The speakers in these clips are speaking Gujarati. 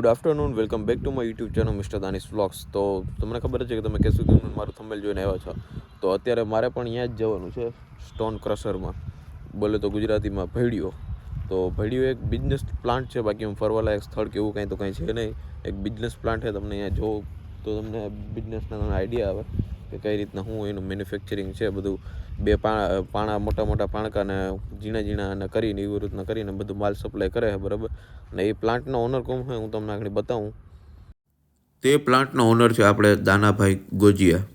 Good afternoon, welcome back to my YouTube channel mister Danish vlogs. તો તમને ખબર છે કે તમે કે સુધી મારું થંબનેલ જોઈને આવ્યા છો. તો અત્યારે મારે પણ અહીંયા જ જવાનું છે, સ્ટોન ક્રશરમાં, બોલે તો ગુજરાતીમાં ભેડિયો. તો ભેડિયો એક બિઝનેસ પ્લાન્ટ છે, બાકી હું ફરવાલાયક સ્થળ કે એવું કાંઈ તો કાંઈ છે નહીં. એક બિઝનેસ પ્લાન્ટ છે. તમને અહીંયા જો તો તમને બિઝનેસના તમને આઈડિયા આવે કે કઈ રીતના હું એનું મેન્યુફેક્ચરિંગ છે બધું. બે પાણા મોટા મોટા પાણકાને ઝીણા ઝીણા અને કરીને એવી રીતના કરીને બધું માલ સપ્લાય કરે છે, બરાબર. અને એ પ્લાન્ટનો ઓનર કોણ હોય હું તમને આગળ બતાવું. તે પ્લાન્ટનો ઓનર છે આપણે દાનાભાઈ ગોજિયા,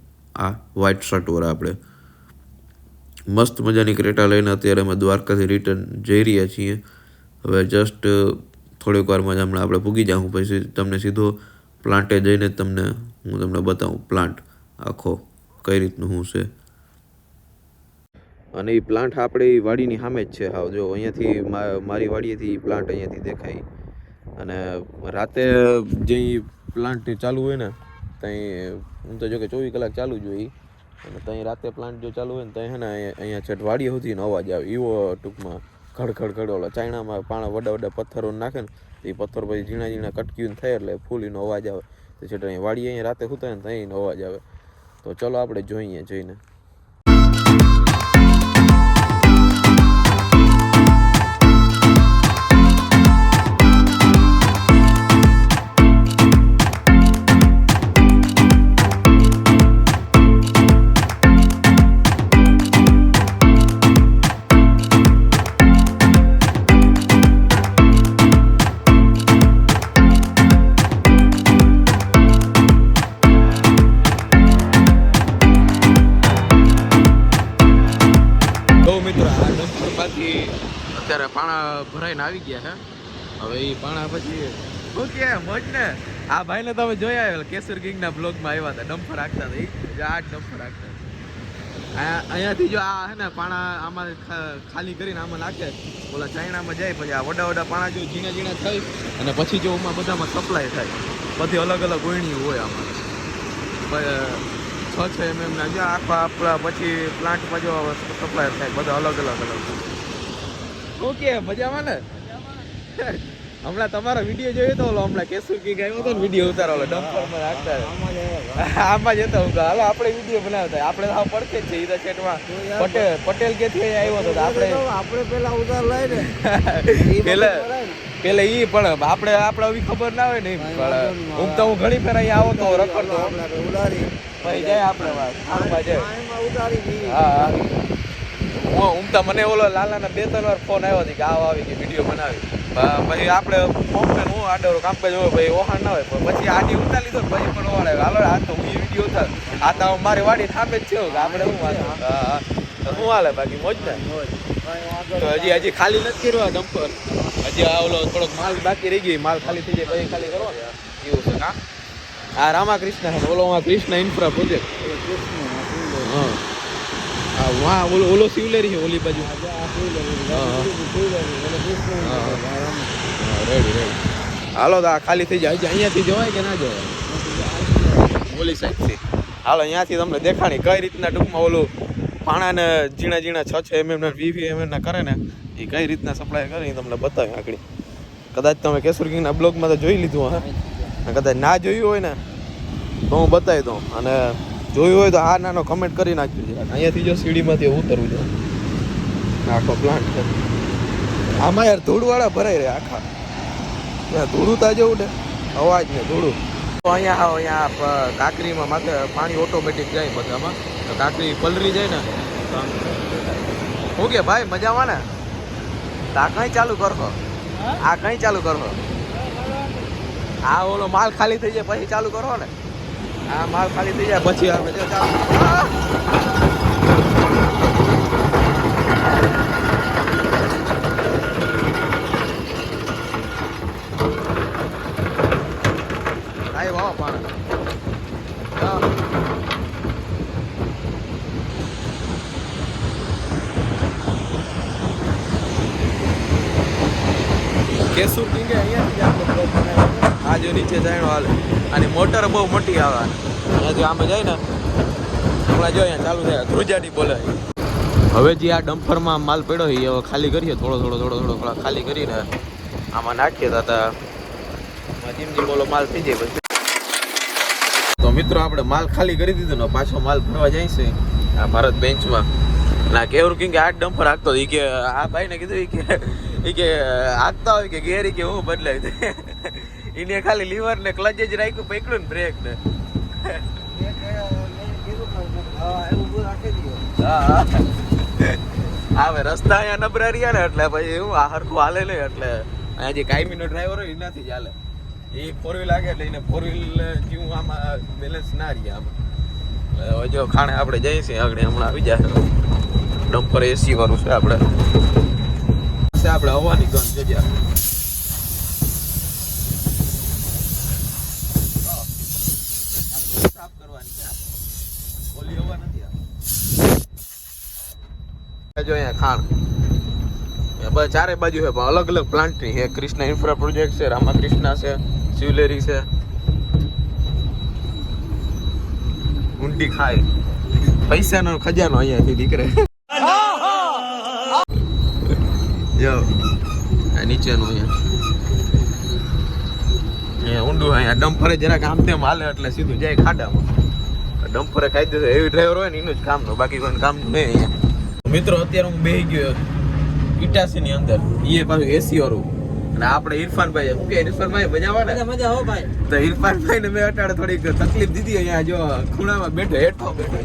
આ વ્હાઇટ શર્ટવાળા. આપણે મસ્ત મજાની ક્રેટા લઈને અત્યારે અમે દ્વારકાથી રિટર્ન જઈ રહ્યા છીએ. હવે જસ્ટ થોડીક વારમાં જ હમણાં આપણે પૂગી જાઉં, પછી તમને સીધો પ્લાન્ટે જઈને હું તમને બતાવું પ્લાન્ટ આખો કઈ રીતનું શું છે. અને એ પ્લાન્ટ આપણે એ વાડીની સામે જ છે. હા, જો અહીંયાથી મારી વાડીએથી પ્લાન્ટ અહીંયાથી દેખાય. અને રાતે જે પ્લાન્ટ ચાલુ હોય ને ત્યાં હું તો જો કે 24 કલાક ચાલુ જ હોય. અને ત્યાં રાતે પ્લાન્ટ જો ચાલુ હોય ને ત્યાં છે ને અહીંયા છેટ વાડી સુધીનો અવાજ આવે એવો ટૂંકમાં ખડખડ ઓલા ચાઇનામાં પાણા વડા પથ્થરો નાખે ને એ પથ્થર પછી ઝીણા ઝીણા કટકીને થાય એટલે ફૂલીનો અવાજ આવે. તો છેટ અહીંયા વાડી અહીંયા રાતે સુતા ને ત્યાં એનો અવાજ આવે. તો ચલો આપણે જોઈએ જઈને. અત્યારે પાણા ભરાઈને આવી ગયા છે. હવે એ પાણા પછી ઓકે મોજ ને. આ ભાઈને તમે જોયા કેસર કિંગના બ્લોગમાં આવ્યા હતા, ડમ્ફર રાખતા હતા. આ ડમ્ફર રાખતા અહીંયાથી જો આ હે ને પાણા આમાં ખાલી કરીને આમાં નાખે, ઓલા ચાઇનામાં જાય, પછી આ વડા પાણા જો ઝીણા ઝીણા થઈ અને પછી જો આમાં બધામાં સપ્લાય થાય. બધી અલગ અલગ ગોયણીઓ હોય આમાં, 6 mm ના જો આખા આપણા પછી પ્લાન્ટમાં જો સપ્લાય થાય બધા અલગ અલગ. ઓકે, મજામાં ને? હમણાં તમારો વિડીયો જોયો તો હમણાં કેસુર કી આવ્યો હતો ને વિડીયો ઉતારવાનો ડમ્પરમાં રાખતા આમાં જતો હું. હાલો આપણે વિડીયો બનાવતા, આપણે હાવ પડખે જ છે. ઈ તો છેટમાં પટેલ ક્યાંથી આવ્યો હતો આપણે પેલા ઉતાર લઈ ને પેલા ઈ પણ આપણે આવી ખબર ના હોય ને. હું તો ઘણી ફેર અહીંયા આવો તો રખડતો ઉડાડી પછી જાય આપણે હા. હું તો મને ઓલો લાલાના 2-3 વાર ફોન આવ્યો હતો કે આવી કે વિડીયો બનાવી. પછી આપણે ફોન હું આડો કામકાજ હોય ભાઈ ઓહાણ ના હોય, પછી આડી ઉતાર લીધો પછી પણ ઓહાણ આવ્યો. હાલો આ તો હું વિડીયો ઉતાર, આ તો મારી વાડી થાપે જ છે કે આપણે શું શું હાલે બાકી મોજ ને. તો હજી ખાલી નથી કર્યો ડમ્પર, હજી આ ઓલો થોડોક માલ બાકી રહી ગઈ. માલ ખાલી થઈ જાય પછી ખાલી કરો એવું છે. હા, આ રામાકૃષ્ણ છે, ઓલો કૃષ્ણ ઇન્ફ્રા પ્રોજેક્ટ. હા હા, વાહ ઓલો શિવલેરી છે ઓલી બાજુ. રેડી. હાલો તો આ ખાલી થઈ જાય. અહીંયાથી જવાય કે ના જવાય ઓલી સાઈડથી? હાલો અહીંયાથી તમને દેખાણી કઈ રીતના ટૂંકમાં ઓલું પાણાને ઝીણા 6 mm ના 20 mm ના કરે ને એ કઈ રીતના સપ્લાય કરે એ તમને બતાવ્યું આગળ. કદાચ તમે કેસર કિંગના બ્લોગમાં તો જોઈ લીધું હે, કદાચ ના જોયું હોય ને તો હું બતાવી દઉં. અને જોયું હોય તો આ નાનો કમેન્ટ કરી નાખજો. અહીંયાથી જો સીડીમાંથી ઉતરવું છે. આખો પ્લાન્ટ છે આમાં યાર. ધૂળવાળા ભરાઈ રહ્યા આખા, ધૂળું તા જેવું ને અવાજ ને ધૂળું. તો અહીંયા કાંકરીમાં માથે પાણી ઓટોમેટિક જાય બધામાં. તો કાંકરી પલરી જાય ને શું કે ભાઈ મજામાં ને? આ કઈ ચાલુ કરશો? આ ઓલો માલ ખાલી થઈ જાય પછી ચાલુ કરો ને. આ માલ ખાલી થઈ જાય પછી આપણે ચાલુ. વાહ પાણી કેસુર કિંગે અહીંયાથી આપણે બ્લોક બનાવ્યો. આ જો નીચે જાણો હાલે, અને મોટર બહુ મોટી આવે. અહીંયાથી આમાં જાય ને હમણાં જો અહીંયા ચાલુ થાય ધ્રુજાડી બોલે. હવે જે આ ડમ્પરમાં માલ પડ્યો છે એ હવે ખાલી કરીએ. થોડો ખાલી કરીને આમાં નાખીએ. હતા જેમ જેમ બોલો માલ થઈ જાય પછી. તો મિત્રો આપણે માલ ખાલી કરી દીધો ને પાછો માલ ભરવા જાય છે આ ભારત બેન્ચમાં. ના કેવું કે આ ડમ્પર હાંકતો હતો કે આ ભાઈને કીધું કે હાંકતા હોય કે ગેર કે હું બદલાય એને ખાલી લીવર ને ક્લચ જ રાખ્યું, પકડ્યું ને બ્રેક ને. હવે રસ્તા અહીંયા નબળા રહ્યા ને એટલે પછી એવું આ હરખું હાલે નહીં, એટલે અહીંયા જે કાયમીનો ડ્રાઈવર હોય એનાથી જ હાલે. એ ફોર વ્હીલ આગળ લઈને ફોર વ્હીલ જેવું આમાં બેલેન્સ ના રહે આમાં. હવે જો ખાણે આપણે જઈએ છીએ આગળ હમણાં આવી જાય ડમ્પર એસી વાળું છે આપણે હવાની ગન છે સાફ કરવાની છે, ઓલી હવા નથી જો અહીંયા ખાણ ચારે બાજુ છે પણ અલગ અલગ પ્લાન્ટની છે. કૃષ્ણા ઇન્ફ્રા પ્રોજેક્ટ છે, રામાકૃષ્ણા છે, શિવલેરી છે, ઊંટી ખાય. પૈસાનો ખજાનો અહીંયાથી નીકળે. જો આ નીચેનું અહીંયા ઊંડું, અહીંયા ડમ્પરે જરાક આમ તેમ હાલે એટલે સીધું જાય ખાડામાં. ડમ્પરે ખાઈ દેશે એવી ડ્રાઈવર હોય ને એનું જ કામનું, બાકી કોઈ કામ નહીં અહીંયા. મિત્રો અત્યારે હું બેસી ગયો ઇટાસી ની અંદર, એ પાછું એસી વાળું. અને આપણે ઇરફાનભાઈ શું કે ઇરફાનભાઈ મજા હો ભાઈ. તો ઇરફાનભાઈ ને મેં અટાડે થોડીક તકલીફ દીધી. અહીંયા જો ખૂણામાં બેઠો હેઠો બેઠો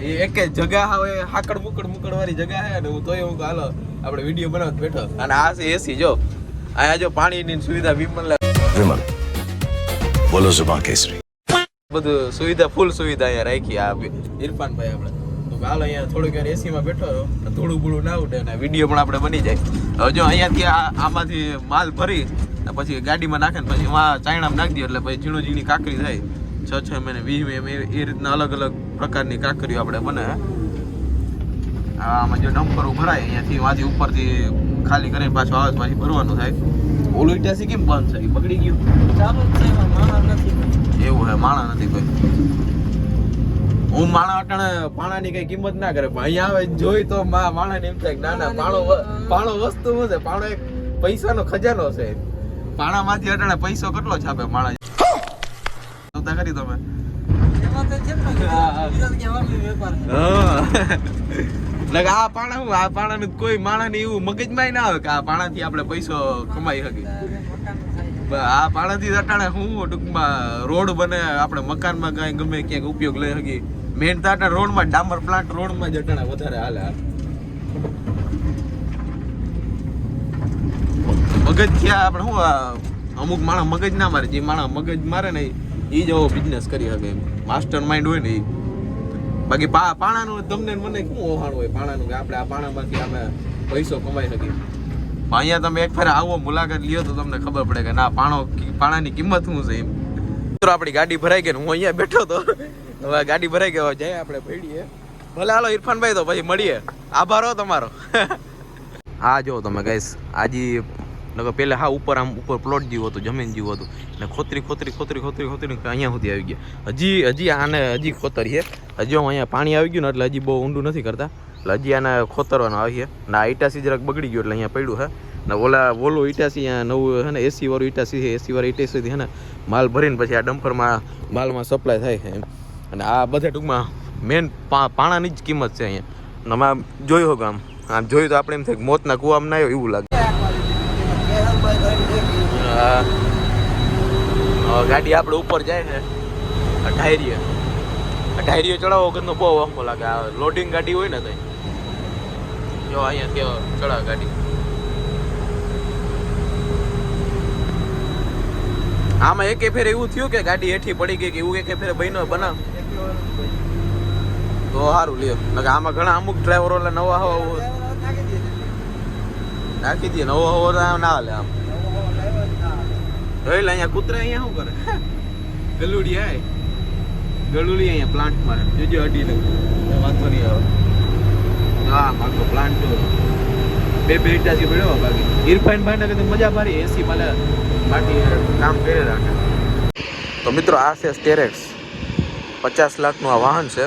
એ એક જગા હવે હાકડ મુકડ વાળી જગા છે ને હું તોય હું હાલો આપણે વિડીયો બનાવત બેઠો. અને આ છે એસી. જો અહીંયા જો પાણીની સુવિધા વિમલ બોલો જુબાન કેસરી બધું સુવિધા ફૂલ સુવિધા અહીંયા રાખી આ ઇરફાનભાઈ આપણે. તો હાલો અહીંયા થોડીક વાર એસીમાં બેઠો થોડું બુડું ના ઉડે અને વિડીયો પણ આપણે બની જાય. હવે જો અહીંયાથી આમાંથી માલ ભરી પછી ગાડીમાં નાખે ને પછી ચાયણામાં નાખી દઈએ એટલે પછી ઝીણી કાકરી થાય. 6 મહિને 20 મહિને એ રીતના અલગ અલગ પ્રકારની કાકરીઓ આપણે બને. આમાં જો ડમ્પર ભરાય અહીંયાથી વાંથી ઉપરથી ખાલી કરીને પાછું આવે પછી ભરવાનું થાય. ઓલું ઇટાસી કેમ બંધ છે, બગડી ગયું એવું હે? માણા નથી કોઈ. હું માણા અટાણે પાણાની કઈ કિંમત ના કરે, પણ અહીંયા આવે જોઈ તો માણાને એમ થાય ના પાણો વસ્તુ શું છે? પાણો એક પૈસાનો ખજાનો છે. પાણામાંથી અટાણે પૈસો કેટલો છાપે માણા કરી તમે. આ પાણા હું આ પાણા કોઈ માણસ ને એવું મગજમાં ના આવે કે આ પાણાથી આપણે પૈસો કમાઈ શકીએ. આ પાણાથી અટાણે હું ટૂંકમાં રોડ બને, આપણે મકાનમાં કઈ ગમે ક્યાંક ઉપયોગ લઈ શકીએ. મેન તો અટાણે રોડમાં ડામર પ્લાન્ટ રોડમાં જ અટાણે વધારે હાલે. મગજ થયા આપણે શું અમુક માણસ મગજ ના મારે, જે માણસ મગજ મારે ને એ જ એવો બિઝનેસ કરી શકે. માસ્ટર માઇન્ડ હોય ને એ. બાકી પાણાનું તમને મને શું ઓહાણ હોય પાણાનું કે આપણે આ પાણામાંથી આપણે પૈસો કમાઈ શકીએ. અહીંયા તમે એક ફેર આવો મુલાકાત લ્યો તો તમને ખબર પડે કે ના પાણાની કિંમત શું છે એમ. મિત્રો આપણી ગાડી ભરાઈ ગઈ, હું અહીંયા બેઠો તો હવે ગાડી ભરાઈ ગઈ, જાય આપણે પડીએ. ભલે હાલો ઇરફાનભાઈ, તો પછી મળીએ. આભાર હો તમારો. હા જો તમે ગાઈસ આજે પહેલાં હા ઉપર આમ ઉપર પ્લોટ જેવું હતું, જમીન જેવું હતું ને ખોતરી અહીંયા સુધી આવી ગયા. હજી આને ખોતરીએ. હજી અહીંયા પાણી આવી ગયું ને એટલે હજી બહુ ઊંડું નથી કરતા, એટલે હજી આને ખોતરવાનું આવીએ. ને આ ઇટાસી જરાક બગડી ગયું એટલે અહીંયા પડ્યું છે ને. ઓલું ઇટાસી અહીંયા નવું છે ને એસી વાળું ઇટાસી છે. એસી વાળું ઇટાસીથી છે ને માલ ભરીને પછી આ ડમ્પરમાં માલમાં સપ્લાય થાય છે એમ. અને આ બધા ટૂંકમાં મેન પાણાની જ કિંમત છે અહીંયા. અમે જોયું હોગ આમ જોયું તો આપણે એમ થાય મોતના કૂવામાં ના આવ્યો એવું લાગે. ગાડી આપણે ઉપર જાય છે ઢાયરીએ ચડાવો વગરનો બહુ આંખો લાગે. આ લોડિંગ ગાડી હોય ને તો જો અહીંયા કેવો ચડાવે ગાડી. આમાં એક ફેર એવું થયું કે ગાડી હેઠી પડી ગઈ કે એવું એક ફેર બહેનો બનાવ તો સારું લ્યો. આમાં ઘણા અમુક ડ્રાઈવરો નવા હવા નાખી દે, નવો હવો ના હાલે. આમ જોઈ લે અહીંયા કૂતરા અહીંયા શું કરે ગલુડી આય ગલુડી અહીંયા પ્લાન્ટ મારે જોજો અડી લે વાંધો નહીં આવે. હા મારો પ્લાન્ટ બે ઇટાસી પડ્યો. બાકી ઇરફાનભાઈ ને કીધું મજા મારી એસી માલે બાકી કામ કરી રાખે. તો મિત્રો આ છે સ્ટેરેક્સ 50 લાખનું આ વાહન છે.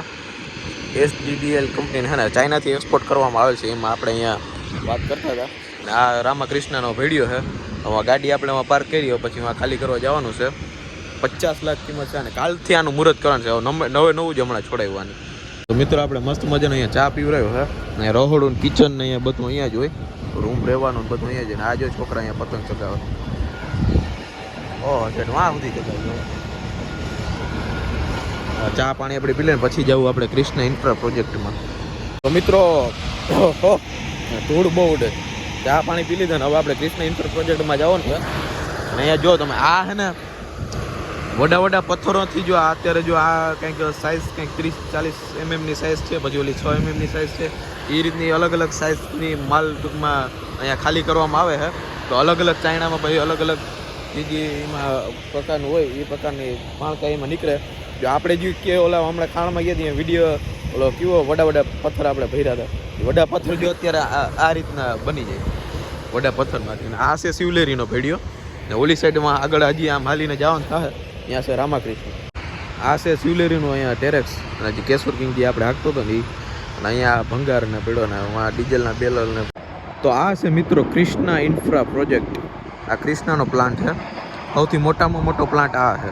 SDDL કંપની છે ને ચાઇનાથી એક્સપોર્ટ કરવામાં આવે છે. એમાં આપણે અહીંયા વાત કરતા હતા. આ રામાકૃષ્ણનો વિડીયો છે હવે ગાડી આપણે એમાં પાર્ક કરી પછી એમાં ખાલી કરવા જવાનું છે. 50 લાખ કિંમત છે અને કાલથી આનું મુહૂર્ત કરવાનું છે. નવે નવું જ હમણાં છોડાવવાનું. તો મિત્રો આપણે મસ્ત મજાનો અહીંયા ચા પીવરાયો છે ને રહોડું કિચન ને અહીંયા બધું અહીંયા જ હોય. રૂમ રહેવાનું બધું અહીંયા જ. ને આ જો છોકરા અહીંયા પતંગ ચગાવે. ઓહ જેટ વાહ સુધી ચગાવે. ચા પાણી આપણે પી લઈને પછી જવું આપણે કૃષ્ણ ઇન્ફ્રા પ્રોજેક્ટમાં. તો મિત્રો ધૂળ બહુ ઉડે. ચા પાણી પી લીધા ને હવે આપણે કૃષ્ણ ઇન્ફ્રા પ્રોજેક્ટમાં જવાનું છે. અને અહીંયા જો તમે આ હે ને વડા વડા પથ્થરોથી જો આ અત્યારે જો આ કંઈક સાઇઝ કંઈક 30-40 mm ની સાઇઝ છે, પછી ઓલી 6 mm ની સાઇઝ છે. એ રીતની અલગ અલગ સાઇઝની માલ ટૂંકમાં અહીંયા ખાલી કરવામાં આવે છે. તો અલગ અલગ ચાઇનામાં પછી અલગ અલગ જે એમાં પ્રકારનું હોય એ પ્રકારની માણકા એમાં નીકળે. જો આપણે જે કે ઓલા હમણાં ખાણમાં ગયા ત્યાં વિડીયો ઓલો કેવો વડા પથ્થર આપણે ભર્યા હતા. વડા પથ્થર જો અત્યારે આ રીતના બની જાય વડા પથ્થરમાંથી. આ છે શિવલેરીનો ભેડિયો ને ઓલી સાઈડમાં આગળ હજી આમ હાલીને જવાનું થાય ત્યાં છે રામાકૃષ્ણ. આ છે શિવલેરીનું અહીંયા ટેરેક્સ અને જે કેશોર કિંગ જે આપણે હાંકતો હતો ને એ. અને અહીંયા ભંગાર ને પેડો ને ડીઝલના બેલર ને. તો આ છે મિત્રો કૃષ્ણા ઇન્ફ્રા પ્રોજેક્ટ. આ કૃષ્ણાનો પ્લાન્ટ છે. સૌથી મોટામાં મોટો પ્લાન્ટ આ છે.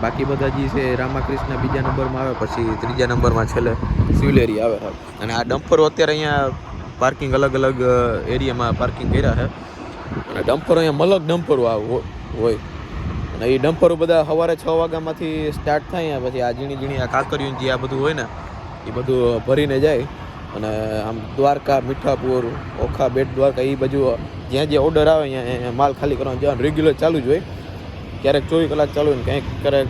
બાકી બધા જે છે રામાકૃષ્ણ બીજા નંબરમાં આવે, પછી ત્રીજા નંબરમાં છેલ્લે શિવલેરી આવે છે. અને આ ડમ્પરો અત્યારે અહીંયા પાર્કિંગ અલગ અલગ એરિયામાં પાર્કિંગ કર્યા છે. અને ડમ્પરો અહીંયા મલક ડમ્પરો હોય. અને એ ડમ્પરો બધા સવારે 6 વાગ્યામાંથી સ્ટાર્ટ થાય. પછી આ ઝીણી આ કાંકરિયું જે આ બધું હોય ને એ બધું ભરીને જાય. અને આમ દ્વારકા, મીઠાપુર, ઓખા, બેટ દ્વારકા એ બધું જ્યાં જે ઓર્ડર આવે અહીંયા માલ ખાલી કરવાનું જવાનું રેગ્યુલર ચાલુ જ હોય. ક્યારેક 24 કલાક ચાલુ હોય ને ક્યારેક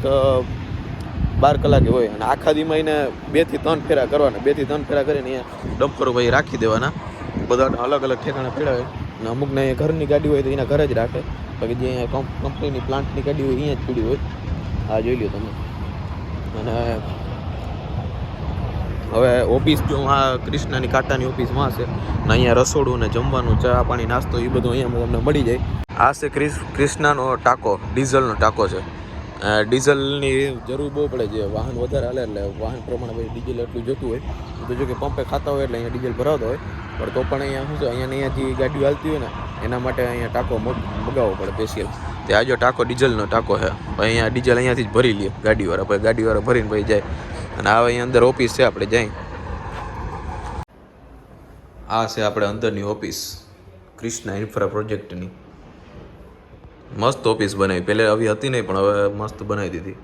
12 કલાકે હોય. અને આખા દીમાં એને 2 થી 3 ફેરા કરવાના. 2 થી 3 ફેરા કરીને અહીંયા ડમ્પરો ભાઈ રાખી દેવાના. બધા અલગ અલગ ઠેકાણે ફેરવે. અને અમુકને ઘરની ગાડી હોય તો એના ઘરે જ રાખે. બાકી જે અહીંયા કંપનીની પ્લાન્ટની ગાડી હોય અહીંયા જ પડી હોય. આ જોઈ લો તમે. અને હવે ઓફિસ જો આ કૃષ્ણાની કાંટાની ઓફિસમાં છે ને અહીંયા રસોડું ને જમવાનું, ચા પાણી, નાસ્તો એ બધું અહીંયા તમને મળી જાય. આ છે કૃષ્ણાનો ટાંકો, ડીઝલનો ટાંકો છે. ડીઝલની જરૂર બહુ પડે છે. વાહન વધારે હાલે એટલે વાહન પ્રમાણે ભાઈ ડીઝલ એટલું જોતું હોય. તો જો કે પંપે ખાતા હોય એટલે અહીંયા ડીઝલ ભરાવતા હોય. પણ તો પણ અહીંયા શું છે અહીંયા જે ગાડીઓ હાલતી હોય ને એના માટે અહીંયા ટાંકો મગાવવો પડે સ્પેશિયલ. તે આ જો ટાંકો ડીઝલનો ટાંકો છે. અહીંયા ડીઝલ અહીંયાથી જ ભરી લે ગાડીવાળા. પછી ગાડીવાળા ભરીને ભાઈ જાય. અને આ અહીંયા અંદર ઓફિસ છે, આપણે જાય. આ છે આપણે અંદરની ઓફિસ કૃષ્ણા ઇન્ફ્રા પ્રોજેક્ટની. મસ્ત ઓફિસ બનાવી. પહેલે આવી હતી નહીં પણ હવે મસ્ત બનાવી દીધી.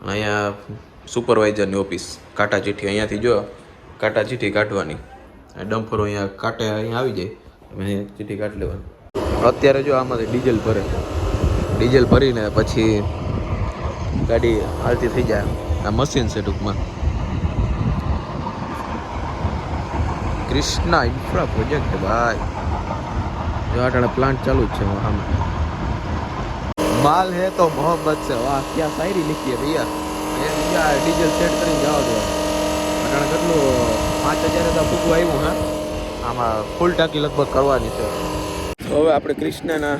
અહીંયા સુપરવાઇઝરની ઓફિસ. કાંટા ચીઠ્ઠી અહીંયાથી જો કાંટા ચીઠ્ઠી કાઢવાની. ડમ્પરો અહીંયા કાંટે અહીંયા આવી જાય. તમે ચીઠ્ઠી કાઢી લેવાની. અત્યારે જો આમાંથી ડીઝલ ભરે. ડીઝલ ભરીને પછી ગાડી હાલતી થઈ જાય. આ મશીન છે ટૂંકમાં. કૃષ્ણા ઇન્ફ્રા પ્રોજેક્ટ ભાઈ. જો આટાણે પ્લાન્ટ ચાલુ જ છે આમાં. माल है तो मोहब्बत से. वाह क्या शायरी लिखी है भैया. ये डीजल सेट કરીને જાવ દો. અટાણે કેટલું 5000 તો ફૂગવું આવ્યું. હા આમાં ફૂલ ટાંકી લગભગ કરવાની છે. તો હવે આપણે કૃષ્ણના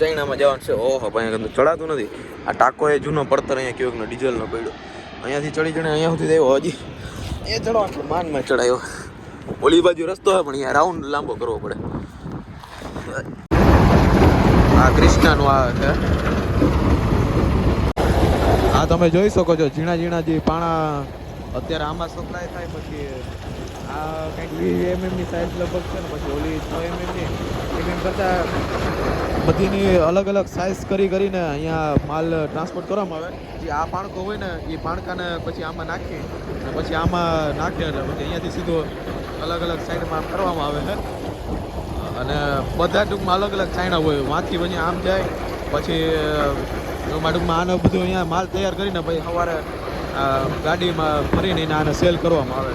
ચાઇનામાં જવાનું છે. ઓહો ભાઈ ચડાતું નથી. આ ટાંકો એ જૂનો પડતર અહીંયા કેવો ડીઝલનો પડ્યો. અહીંયાથી ચડી ચડે અહીંયા સુધી આવ્યો. હજી એ ચડવાનું માનમાં ચડાયો. ઓલી બાજુ રસ્તો હોય પણ અહીંયા રાઉન્ડ લાંબો કરવો પડે. આ કૃષ્ણાનું આ છે. આ તમે જોઈ શકો છો ઝીણા જે પાણા અત્યારે આમાં સપ્લાય થાય. પછી આ કંઈક 20 mm ની સાઇઝ લગભગ છે ને પછી ઓલી 6 mm ની કરતાં બધીની અલગ અલગ સાઇઝ કરીને અહીંયા માલ ટ્રાન્સપોર્ટ કરવામાં આવે. જે આ પાણકો હોય ને એ પાણકાને પછી આમાં નાખી અને પછી આમાં નાખે એટલે પછી અહીંયાથી સીધો અલગ અલગ સાઈડમાં કરવામાં આવે છે. અને બધા ટૂંકમાં અલગ અલગ ચાઇના હોય. વાંથી પછી આમ જાય પછી ટૂંકમાં આને બધું અહીંયા માલ તૈયાર કરીને પછી સવારે ગાડીમાં ફરીને આને સેલ કરવામાં આવે.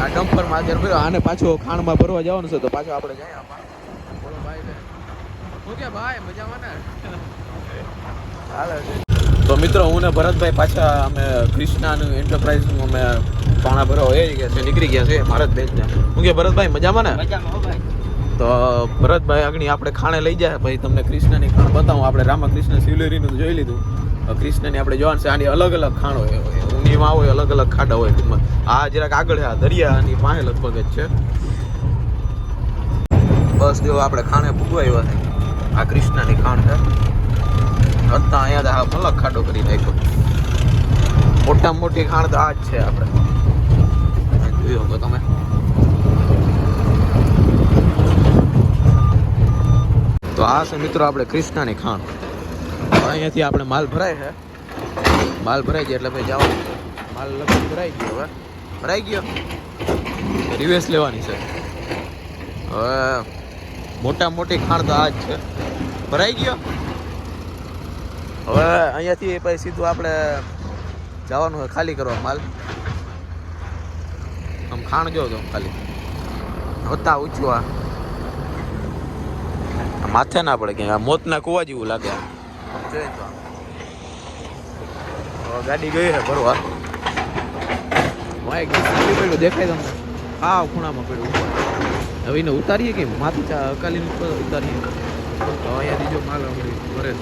આ ડમ્પરમાં અત્યારે આને પાછો ખાણમાં ભરવા જવાનું છે. તો પાછો આપણે જાય. બોલો ભાઈ શું કે ભાઈ મજામાં ને હાલે. તો મિત્રો હું ને ભરતભાઈ પાછા અમે કૃષ્ણાનું એન્ટરપ્રાઇઝનું અમે પાણા ભરવા એ ગયા છે, નીકળી ગયા છે ભારત બેચને. હું કે ભરતભાઈ મજામાં ને? મજામાં હો ભાઈ. તો ભરતભાઈ આગળ આપણે ખાણે લઈ જાય પછી તમને કૃષ્ણની ખાણ બતાવું. આપણે રામકૃષ્ણ શિવલેરીનું જોઈ લીધું, કૃષ્ણની આપણે જોવાનું છે. આની અલગ અલગ ખાણ હોય, ઊંડીમાં હોય, અલગ અલગ ખાડા હોય ટૂંકમાં. આ જરાક આગળ છે, આ દરિયાની પાસે લગભગ જ છે. બસ જો આપણે ખાણે ભૂગવાયો છે. આ કૃષ્ણની ખાણ છે. હતા અહીંયા અલગ ખાડો કરી નાખ્યો. મોટામાં મોટી ખાણ તો આ જ છે. આપણે જોયો તો તમે. તો આ છે મિત્રો આપણે કૃષ્ણની ખાણ. અહીંયાથી આપણે માલ ભરાય છે. માલ ભરાઈ જાય એટલે ભાઈ જવાનું. માલ લગભગ ભરાઈ ગયો. હવે ભરાઈ ગયો, રિવેસ લેવાની છે. હવે મોટા મોટી ખાણ તો આ જ છે. ભરાઈ ગયો. હવે અહીંયાથી પછી સીધું આપણે જવાનું હોય ખાલી કરવા માલ. આમ ખાણ જો તો ખાલી હોતા ઊંચું. આ માથે ના પડે કે આ મોતના કુવા જેવું લાગે. જોઈએ તો ગાડી ગઈ છે ભરવા. પડ્યું દેખાય તમને. હા ખૂણામાં પડ્યું. હવે એને ઉતારીએ કેમ? માથું અકાલીને ઉતારીએ તો અહીંયાથી જો માલ ભરે.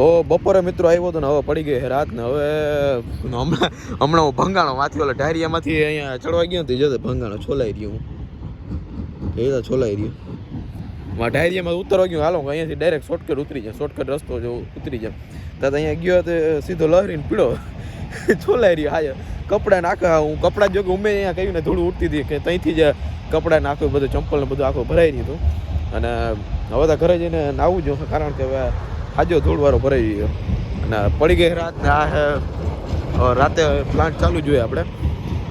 તો બપોરે મિત્રો આવ્યો હતો ને હવે પડી ગઈ રાત ને. હવે હમણાં હું ભંગાણો માંથી ઓલા ઢારિયામાંથી અહીંયા ચડવા ગયો તો જતો ભંગાણો છોલાઈ રહ્યો. હું એ તો છોલાઈ રહ્યો. ઢારિયામાં ઉતરવા ગયો. હાલો અહીંયાથી ડાયરેક્ટ શોર્ટકટ ઉતરી જાય. શોર્ટકટ રસ્તો જો ઉતરી જાય. ત્યાં અહીંયા ગયો તો સીધો લહેરીને પીળો છોલાઈ રહ્યો. હા કપડાં નાખા. હું કપડાં જો કે ઉમે અહીંયા કહ્યું ને ધૂળ ઉડતી હતી કે ત્યાંથી જ કપડાં નાખ્યું બધું, ચંપલ ને બધું આખું ભરાઈ રહ્યું હતું. અને હવે તો ઘરે જઈને નાવું જોઈએ કારણ કે હવે હાજો ધૂળવાળો ભરાઈ ગયો અને પડી ગઈ રાત ને. આ રાતે પ્લાન્ટ ચાલુ જોઈએ આપણે.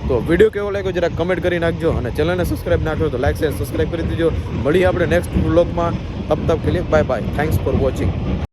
તો વિડીયો કેવો લાગ્યો જરાક કમેન્ટ કરી નાખજો અને ચેનલને સબસ્ક્રાઈબ ના કરો તો લાઈક શેર સબસ્ક્રાઈબ કરી દેજો. મળીએ આપણે નેક્સ્ટ વ્લોગમાં. તબ તક કે લીએ bye bye. Thanks for watching.